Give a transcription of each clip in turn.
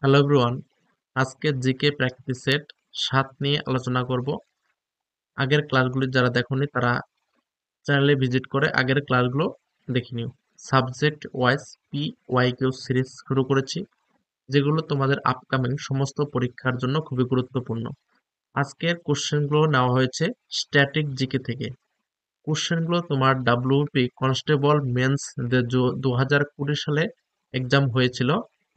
Hello everyone, আজকে GK practice set ৭ নিয়ে আলোচনা করব। আগের ক্লাসগুলি যারা দেখোনি তারা চ্যানেলে ভিজিট করে আগের ক্লাসগুলো দেখে নিও। সাবজেক্ট ওয়াইজ PYQ সিরিজ শুরু করেছি, যেগুলো তোমাদের আপকামিং সমস্ত পরীক্ষার জন্য খুবই গুরুত্বপূর্ণ। আজকের কোশ্চেনগুলো নেওয়া হয়েছে স্ট্যাটিক জিকে থেকে। কোশ্চেনগুলো তোমার WP কনস্টেবল মেন্স 2020 সালে এক্সাম হয়েছিল,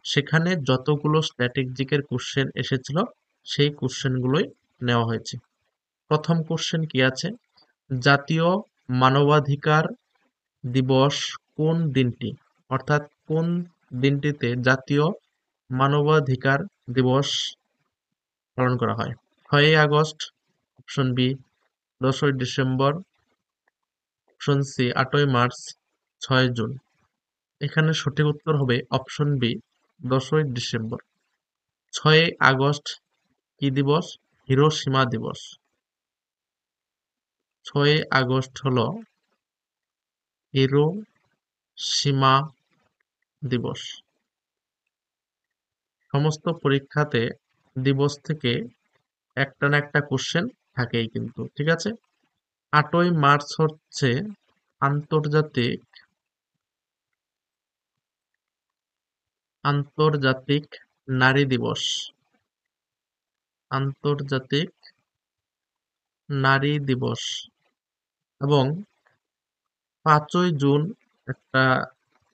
সেখানে যতগুলো স্ট্যাটিক জিকের কোশ্চেন এসেছিল সেই কোশ্চেনগুলোই নেওয়া হয়েছে। প্রথম কোশ্চেন কি আছে, জাতীয় মানবাধিকার দিবস কোন দিনটি, অর্থাৎ কোন দিনটিতে জাতীয় মানবাধিকার দিবস পালন করা হয়? 6ই আগস্ট, অপশন বি 10ই ডিসেম্বর, অপশন সি 8ই মার্চ, 6 জুন। এখানে সঠিক উত্তর হবে অপশন বি 10ই ডিসেম্বর। 6ই আগস্ট কি দিবস? হিরোশিমা দিবস। 6ই আগস্ট হলো হিরোশিমা দিবস। সমস্ত পরীক্ষাতে দিবস থেকে একটা না একটা কোশ্চেন থাকেই কিন্তু, ঠিক আছে। 8ই মার্চ হচ্ছে আন্তর্জাতিক আন্তর্জাতিক নারী দিবস। আন্তর্জাতিক নারী দিবস। এবং 5ই জুন, একটা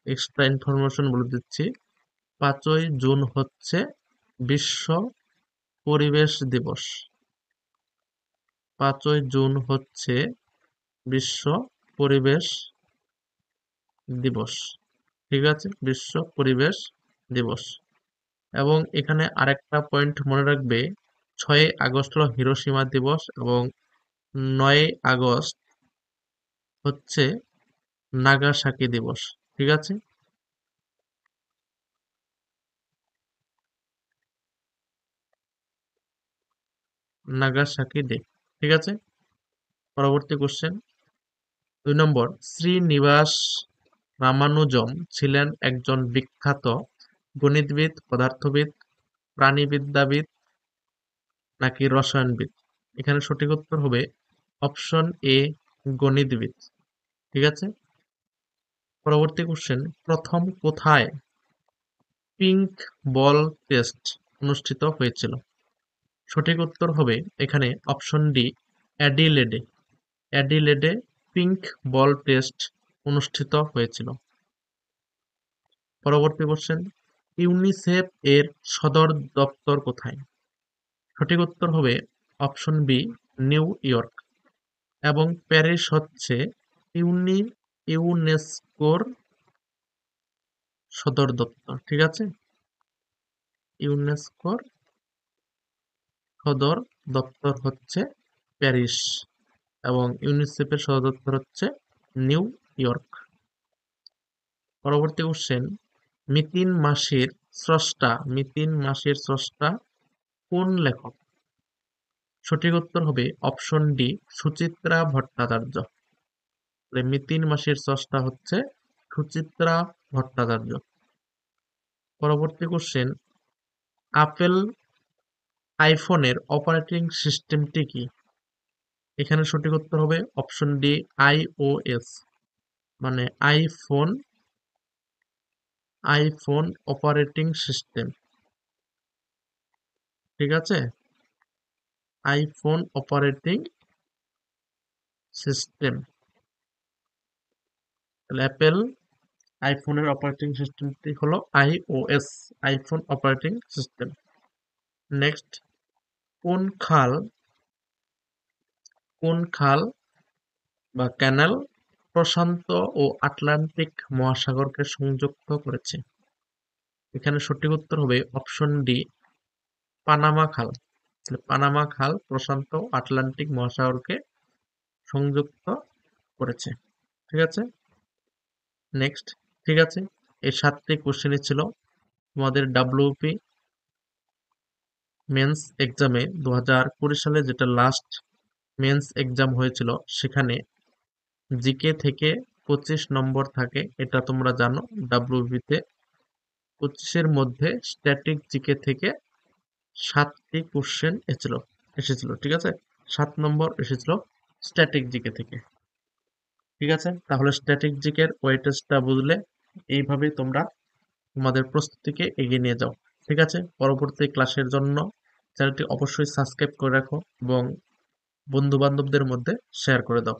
এক্সট্রা ইনফরমেশন বলে দিচ্ছি, 5ই জুন হচ্ছে বিশ্ব পরিবেশ দিবস। 5ই জুন হচ্ছে বিশ্ব পরিবেশ দিবস, ঠিক আছে, বিশ্ব পরিবেশ দিবস। এবং এখানে আরেকটা পয়েন্ট মনে রাখবে, 6ই আগস্ট হলো হিরোশিমা দিবস এবং 9ই আগস্ট হচ্ছে নাগাসাকি দিবস, ঠিক আছে। নাগাসাকি ডে, ঠিক আছে। পরবর্তী কোশ্চেন 2 নম্বর, শ্রীনিবাস রামানুজম ছিলেন একজন বিখ্যাত গণিতবিদ, পদার্থবিদ, প্রাণীবিদ্যাবিদ নাকি রসায়নবিদ? এখানে সঠিক উত্তর হবে অপশন এ গণিতবিদ, ঠিক আছে। পরবর্তী কোশ্চেন, প্রথম কোথায় পিঙ্ক বল টেস্ট অনুষ্ঠিত হয়েছিল? সঠিক উত্তর হবে এখানে অপশন ডি অ্যাডিলেডে। অ্যাডিলেডে পিঙ্ক বল টেস্ট অনুষ্ঠিত হয়েছিল। পরবর্তী কোশ্চেন, ইউনিসেফ এর সদর দপ্তর কোথায়? সঠিক উত্তর হবে অপশন বি নিউ ইয়র্ক। এবং প্যারিস হচ্ছে ইউনেস্কোর সদর দপ্তর, ঠিক আছে। ইউনেস্কোর সদর দপ্তর হচ্ছে প্যারিস এবং ইউনিসেফের সদর দপ্তর হচ্ছে নিউ ইয়র্ক। পরবর্তী কোশ্চেন, মিতিন মাসির স্রষ্টা কোন লেখক? সঠিক উত্তর হবে অপশন ডি সুচিত্রা ভট্টাচার্য। মিতিন মাসির স্রষ্টা হচ্ছে সুচিত্রা ভট্টাচার্য। পরবর্তী কোশ্চেন, আপেল আইফোনের অপারেটিং সিস্টেমটি কি? এখানে সঠিক উত্তর হবে অপশন ডি iOS, মানে আইফোন অপারেটিং সিস্টেম, ঠিক আছে। IPhone operating system. তাহলে অ্যাপেল আইফোনের অপারেটিং সিস্টেমটি হলো iOS, iPhone operating system. Next, কোন খাল বা ক্যানাল প্রশান্ত ও আটলান্টিক মহাসাগরকে সংযুক্ত করেছে? এখানে সঠিক উত্তর হবে অপশন ডি পানামা খাল। পানামা খাল প্রশান্ত ও আটলান্টিক মহাসাগরকে সংযুক্ত করেছে, ঠিক আছে। নেক্সট, ঠিক আছে, এই 7টি কোশ্চেনই ছিল তোমাদের WP মেন্স এক্সামে 2020 সালে, যেটা লাস্ট মেন্স এক্সাম হয়েছিল। সেখানে জিকে থেকে 25 নম্বর থাকে, এটা তোমরা জানো WP তে। 25-এর মধ্যে স্ট্যাটিক জিকে থেকে 7টি কোশ্চেন এসেছিল, ঠিক আছে? 7 নম্বর এসেছিল স্ট্যাটিক জিকে থেকে, ঠিক আছে? তাহলে স্ট্যাটিক জিকের ওয়েটেজটা বুঝলে এইভাবেই তোমরা তোমাদের প্রস্তুতিকে এগিয়ে নিয়ে যাও, ঠিক আছে? পরবর্তী ক্লাসের জন্য চ্যানেলটি অবশ্যই সাবস্ক্রাইব করে রাখো এবং বন্ধু বান্ধবদের মধ্যে শেয়ার করে দাও।